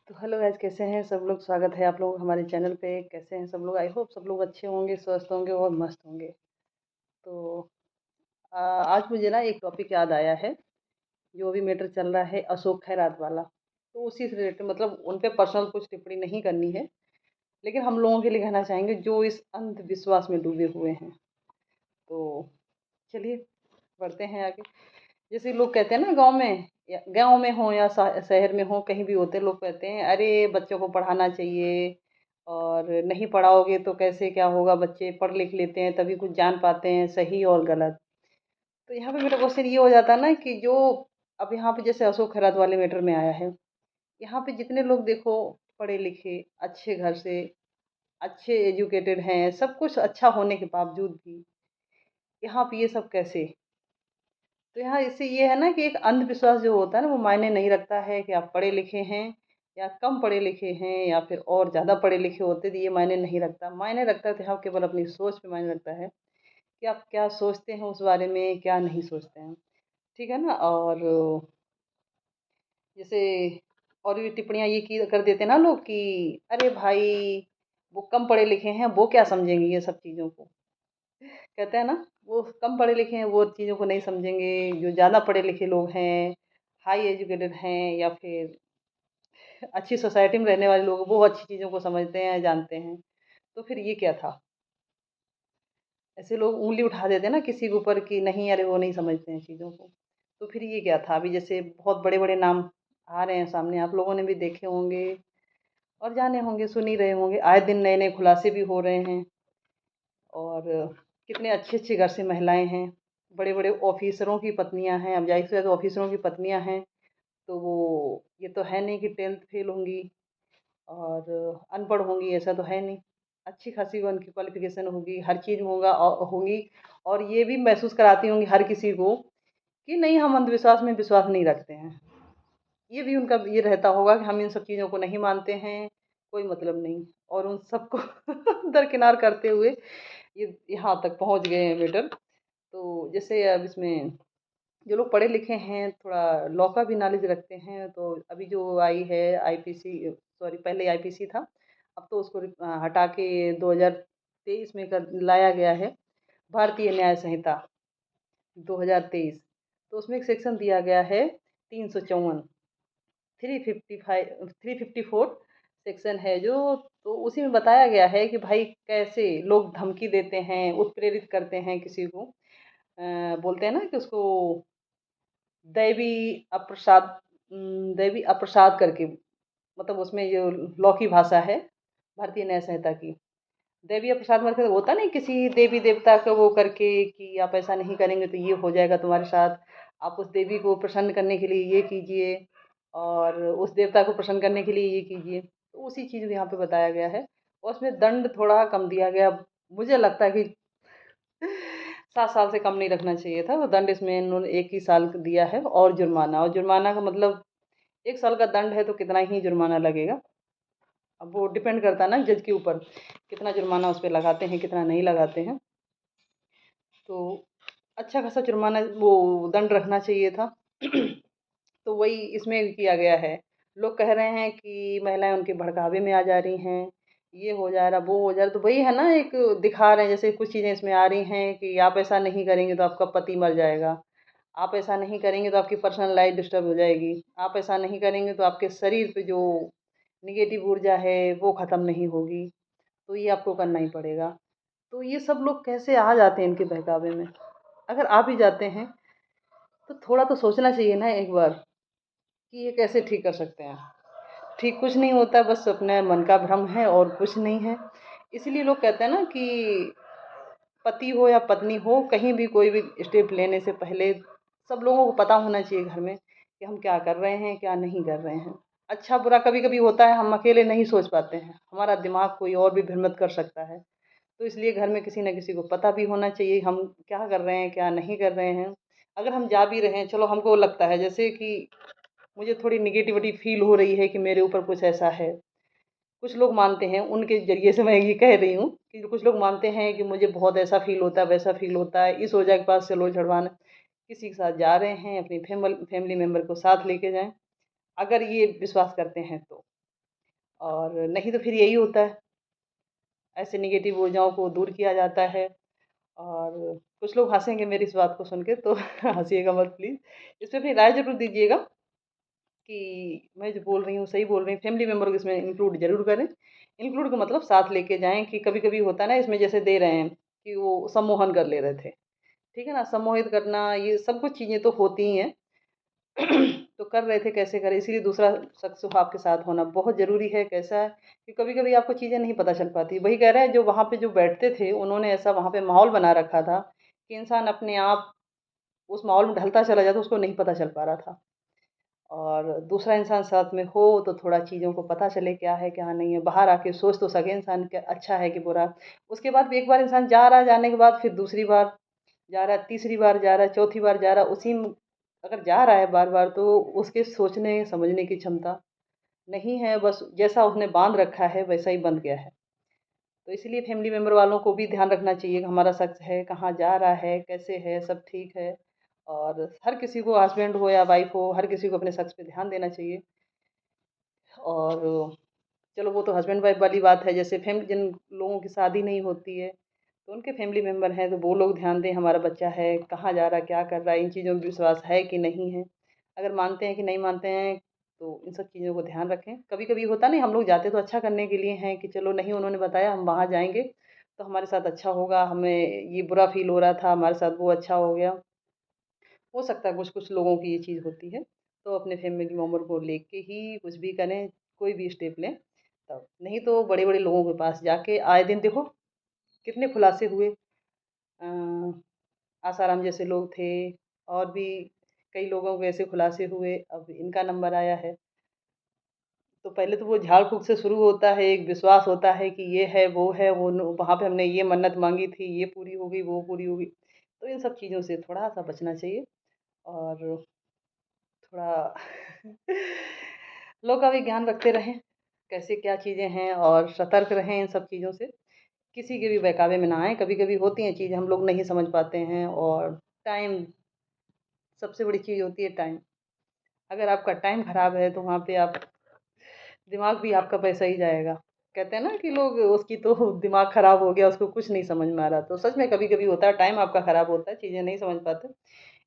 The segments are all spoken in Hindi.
तो हेलो गाइस, कैसे हैं सब लोग। स्वागत है आप लोग हमारे चैनल पे। कैसे हैं सब लोग। आई होप सब लोग अच्छे होंगे, स्वस्थ होंगे और मस्त होंगे। तो आज मुझे ना एक टॉपिक याद आया है। जो अभी मैटर चल रहा है अशोक खैरात वाला, तो उसी से रिलेटेड, मतलब उन पे पर्सनल कुछ टिप्पणी नहीं करनी है, लेकिन हम लोगों के लिए कहना चाहेंगे जो इस अंधविश्वास में डूबे हुए हैं। तो चलिए बढ़ते हैं आगे। जैसे लोग कहते हैं ना, गांव में हो या शहर में हो, कहीं भी होते लोग कहते हैं अरे बच्चों को पढ़ाना चाहिए, और नहीं पढ़ाओगे तो कैसे क्या होगा। बच्चे पढ़ लिख लेते हैं तभी कुछ जान पाते हैं सही और गलत। तो यहाँ पे मेरा क्वेश्चन ये हो जाता है ना कि जो अब यहाँ पे जैसे अशोक खैरात वाले मैटर में आया है, यहाँ पे जितने लोग देखो पढ़े लिखे, अच्छे घर से, अच्छे एजुकेटेड हैं, सब कुछ अच्छा होने के बावजूद भी यहाँ पे ये सब कैसे। तो यहाँ इससे ये है ना कि एक अंधविश्वास जो होता है ना, वो मायने नहीं रखता है कि आप पढ़े लिखे हैं या कम पढ़े लिखे हैं या फिर और ज़्यादा पढ़े लिखे होते, तो ये मायने नहीं रखता। मायने रखता है तो यहाँ केवल अपनी सोच पे मायने रखता है कि आप क्या सोचते हैं उस बारे में, क्या नहीं सोचते हैं। ठीक है ना। और जैसे और भी टिप्पणियां ये की कर देते हैं ना लोग कि अरे भाई वो कम पढ़े लिखे हैं, वो क्या समझेंगे ये सब चीज़ों को। कहते हैं ना, वो कम पढ़े लिखे हैं वो चीज़ों को नहीं समझेंगे, जो ज़्यादा पढ़े लिखे लोग हैं, हाई एजुकेटेड हैं या फिर अच्छी सोसाइटी में रहने वाले लोग, वो अच्छी चीज़ों को समझते हैं, जानते हैं। तो फिर ये क्या था। ऐसे लोग उंगली उठा देते हैं ना किसी के ऊपर कि नहीं अरे वो नहीं समझते हैं चीज़ों को। तो फिर ये क्या था। अभी जैसे बहुत बड़े बड़े नाम आ रहे हैं सामने, आप लोगों ने भी देखे होंगे और जाने होंगे, सुन ही रहे होंगे। आए दिन नए नए खुलासे भी हो रहे हैं। और कितने अच्छे अच्छे घर से महिलाएं हैं, बड़े बड़े ऑफिसरों की पत्नियां हैं। अब जाहिर सी बात है, ऑफिसरों की पत्नियां हैं तो वो ये तो है नहीं कि 10th फेल होंगी और अनपढ़ होंगी, ऐसा तो है नहीं। अच्छी खासी वो उनकी क्वालिफिकेशन होगी, हर चीज़ होगी। और ये भी महसूस कराती होंगी हर किसी को कि नहीं, हम अंधविश्वास में विश्वास नहीं रखते हैं। ये भी उनका ये रहता होगा कि हम इन सब चीज़ों को नहीं मानते हैं, कोई मतलब नहीं। और उन सबको दरकिनार करते हुए ये यहाँ तक पहुँच गए हैं मैटर। तो जैसे अब इसमें जो लोग पढ़े लिखे हैं, थोड़ा लॉ का भी नॉलेज रखते हैं, तो अभी जो आई है आईपीसी, सॉरी पहले आईपीसी था, अब तो उसको हटा के 2023 में कर लाया गया है, भारतीय न्याय संहिता 2023। तो उसमें एक सेक्शन दिया गया है 354, 355, 354 सेक्शन है जो। तो उसी में बताया गया है कि भाई कैसे लोग धमकी देते हैं, उत्प्रेरित करते हैं किसी को। बोलते हैं ना कि उसको दैवी अप्रसाद, दैवी अप्रसाद करके, मतलब उसमें जो लॉ की भाषा है भारतीय न्याय संहिता की, दैवीय प्रसाद मतलब होता नहीं किसी देवी देवता को वो करके कि आप ऐसा नहीं करेंगे तो ये हो जाएगा तुम्हारे साथ, आप उस देवी को प्रसन्न करने के लिए ये कीजिए, और उस देवता को प्रसन्न करने के लिए ये कीजिए। तो उसी चीज़ को यहाँ पे बताया गया है। और उसमें दंड थोड़ा कम दिया गया। मुझे लगता है कि 7 साल से कम नहीं रखना चाहिए था। तो दंड इसमें इन्होंने 1 ही साल दिया है, और जुर्माना। और जुर्माना का मतलब 1 साल का दंड है तो कितना ही जुर्माना लगेगा। अब वो डिपेंड करता है ना जज के ऊपर, कितना जुर्माना उस पर लगाते हैं, कितना नहीं लगाते हैं। तो अच्छा खासा जुर्माना, वो दंड रखना चाहिए था। तो वही इसमें भी किया गया है। लोग कह रहे हैं कि महिलाएं उनके भड़कावे में आ जा रही हैं, ये हो जा रहा, वो हो जा रहा। तो वही है ना, एक दिखा रहे हैं। जैसे कुछ चीज़ें इसमें आ रही हैं कि आप ऐसा नहीं करेंगे तो आपका पति मर जाएगा, आप ऐसा नहीं करेंगे तो आपकी पर्सनल लाइफ डिस्टर्ब हो जाएगी, आप ऐसा नहीं करेंगे तो आपके शरीर पे जो निगेटिव ऊर्जा है वो ख़त्म नहीं होगी, तो ये आपको करना ही पड़ेगा। तो ये सब लोग कैसे आ जाते हैं इनके बहकावे में। अगर आ भी जाते हैं तो थोड़ा तो सोचना चाहिए ना एक बार कि ये कैसे ठीक कर सकते हैं। ठीक कुछ नहीं होता, बस अपने मन का भ्रम है और कुछ नहीं है। इसीलिए लोग कहते हैं ना कि पति हो या पत्नी हो, कहीं भी कोई भी स्टेप लेने से पहले सब लोगों को पता होना चाहिए घर में कि हम क्या कर रहे हैं, क्या नहीं कर रहे हैं। अच्छा बुरा कभी कभी होता है, हम अकेले नहीं सोच पाते हैं, हमारा दिमाग कोई और भी भ्रमित कर सकता है। तो इसलिए घर में किसी न किसी को पता भी होना चाहिए हम क्या कर रहे हैं, क्या नहीं कर रहे हैं। अगर हम जा भी रहे हैं, चलो हमको लगता है जैसे कि मुझे थोड़ी निगेटिविटी फील हो रही है कि मेरे ऊपर कुछ ऐसा है। कुछ लोग मानते हैं, उनके जरिए से मैं ये कह रही हूँ कि कुछ लोग मानते हैं कि मुझे बहुत ऐसा फील होता है, वैसा फील होता है, इस ओझा के पास चलो झड़वाने। किसी के साथ जा रहे हैं, अपनी फैमिली मेंबर को साथ लेके जाएं, अगर ये विश्वास करते हैं तो। और नहीं तो फिर यही होता है, ऐसे निगेटिव ऊर्जाओं को दूर किया जाता है। और कुछ लोग हँसेंगे मेरी इस बात को सुन के, तो हँसिएगा मत प्लीज़। इस पे अपनी राय ज़रूर दीजिएगा कि मैं जो बोल रही हूँ सही बोल रही हूँ। फैमिली मेंबर को इसमें इंक्लूड ज़रूर करें। इंक्लूड का मतलब साथ लेके जाएँ, कि कभी-कभी होता है ना इसमें, जैसे दे रहे हैं कि वो सम्मोहन कर ले रहे थे, ठीक है ना? सम्मोहित करना, ये सब कुछ चीज़ें तो होती ही हैं। तो कर रहे थे, कैसे करें? इसीलिए दूसरा शख्स आपके साथ होना बहुत ज़रूरी है। कैसा है कि कभी-कभी आपको चीज़ें नहीं पता चल पाती। वही कह रहे हैं, जो वहाँ पे जो बैठते थे, उन्होंने ऐसा वहाँ पे माहौल बना रखा था कि इंसान अपने आप उस माहौल में ढलता चला जाता, उसको नहीं पता चल पा रहा था। और दूसरा इंसान साथ में हो तो थोड़ा चीज़ों को पता चले क्या है, क्या नहीं है। बाहर आके सोच तो सके इंसान कि अच्छा है कि बुरा। उसके बाद भी एक बार इंसान जा रहा है, जाने के बाद फिर दूसरी बार जा रहा है, तीसरी बार जा रहा है, चौथी बार जा रहा है, उसी में अगर जा रहा है बार-बार, तो उसके सोचने समझने की क्षमता नहीं है, बस जैसा उसने बाँध रखा है वैसा ही बंध गया है। तो इसलिए फैमिली मेंबर वालों को भी ध्यान रखना चाहिए कि हमारा शख्स है, कहाँ जा रहा है, कैसे है, सब ठीक है। और हर किसी को, हस्बैंड हो या वाइफ हो, हर किसी को अपने शख्स पे ध्यान देना चाहिए। और चलो वो तो हस्बैंड वाइफ वाली बात है। जैसे जिन लोगों की शादी नहीं होती है, तो उनके फैमिली मेंबर हैं, तो वो लोग ध्यान दें हमारा बच्चा है, कहाँ जा रहा है, क्या कर रहा है, इन चीज़ों में विश्वास है कि नहीं है। अगर मानते हैं कि नहीं मानते हैं, तो इन सब चीज़ों को ध्यान रखें। कभी कभी होता नहीं, हम लोग जाते तो अच्छा करने के लिए हैं कि चलो नहीं, उन्होंने बताया हम वहाँ जाएंगे तो हमारे साथ अच्छा होगा, हमें ये बुरा फील हो रहा था, हमारे साथ वो अच्छा हो गया। हो सकता है कुछ कुछ लोगों की ये चीज़ होती है। तो अपने फैमिली मेंबर को लेके ही कुछ भी करें, कोई भी स्टेप लें तब। नहीं तो बड़े बड़े लोगों के पास जाके आए दिन देखो कितने खुलासे हुए। आसाराम जैसे लोग थे, और भी कई लोगों के ऐसे खुलासे हुए, अब इनका नंबर आया है। तो पहले तो वो झाड़ फूक से शुरू होता है, एक विश्वास होता है कि ये है, वो वहाँ पे हमने ये मन्नत मांगी थी, ये पूरी हो गई, वो पूरी हो गई। तो इन सब चीज़ों से थोड़ा सा बचना चाहिए। और थोड़ा लोग का भी ज्ञान रखते रहें, कैसे क्या चीज़ें हैं, और सतर्क रहें इन सब चीज़ों से। किसी के भी बहकावे में ना आएँ। कभी-कभी होती हैं चीज़ें, हम लोग नहीं समझ पाते हैं। और टाइम सबसे बड़ी चीज़ होती है, टाइम। अगर आपका टाइम खराब है तो वहाँ पे आप, दिमाग भी आपका वैसा ही जाएगा। कहते हैं ना कि लोग, उसकी तो दिमाग खराब हो गया, उसको कुछ नहीं समझ में आ रहा। तो सच में कभी-कभी होता है, टाइम आपका खराब होता है, चीज़ें नहीं समझ पाते।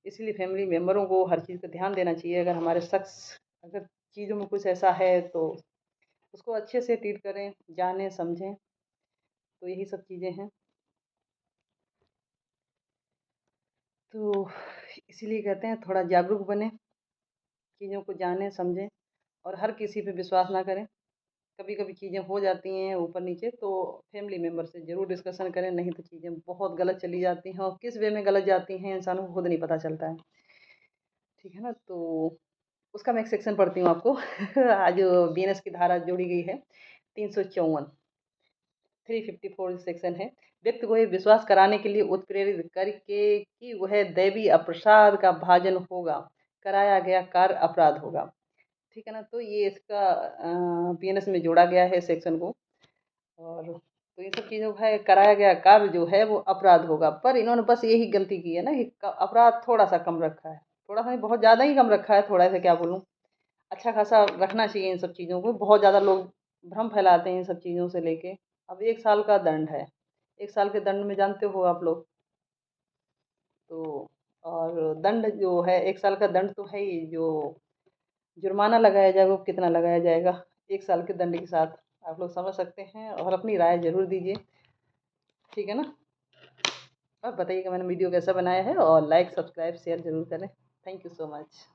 इसलिए फैमिली मेंबरों को हर चीज़ पे ध्यान देना चाहिए। अगर हमारे शख्स, अगर चीज़ों में कुछ ऐसा है तो उसको अच्छे से ट्रीट करें, जानें, समझें। तो यही सब चीज़ें हैं। तो इसीलिए कहते हैं थोड़ा जागरूक बनें, चीज़ों को जानें, समझें, और हर किसी पे विश्वास ना करें। कभी-कभी चीज़ें हो जाती हैं ऊपर-नीचे, तो फैमिली मेंबर से ज़रूर डिस्कशन करें, नहीं तो चीज़ें बहुत गलत चली जाती हैं, और किस वे में गलत जाती हैं इंसानों को खुद नहीं पता चलता है। ठीक है ना? तो उसका मैं एक सेक्शन पढ़ती हूँ आपको। आज बीएनएस की धारा जोड़ी गई है 354, 354 सेक्शन है। व्यक्ति को ये विश्वास कराने के लिए उत्प्रेरित करके कि वह दैवी अप्रसाद का भाजन होगा, कराया गया कार्य अपराध होगा। ठीक है ना? तो ये इसका बीएनएस में जोड़ा गया है सेक्शन को। और तो इन सब चीज़ों का है, कराया गया कार्य जो है वो अपराध होगा। पर इन्होंने बस यही गलती की है ना कि अपराध थोड़ा सा कम रखा है, थोड़ा सा नहीं, बहुत ज़्यादा ही कम रखा है। थोड़ा सा क्या बोलूँ, अच्छा खासा रखना चाहिए इन सब चीज़ों को। बहुत ज़्यादा लोग भ्रम फैलाते हैं इन सब चीज़ों से लेके। अब 1 साल का दंड है, 1 साल के दंड में जानते हो आप लोग। तो और दंड जो है, 1 साल का दंड तो है ही, जो जुर्माना लगाया जाएगा वो कितना लगाया जाएगा 1 साल के दंड के साथ, आप लोग समझ सकते हैं। और अपनी राय जरूर दीजिए, ठीक है ना? और बताइएगा मैंने वीडियो कैसा बनाया है, और लाइक, सब्सक्राइब, शेयर जरूर करें। Thank you so much.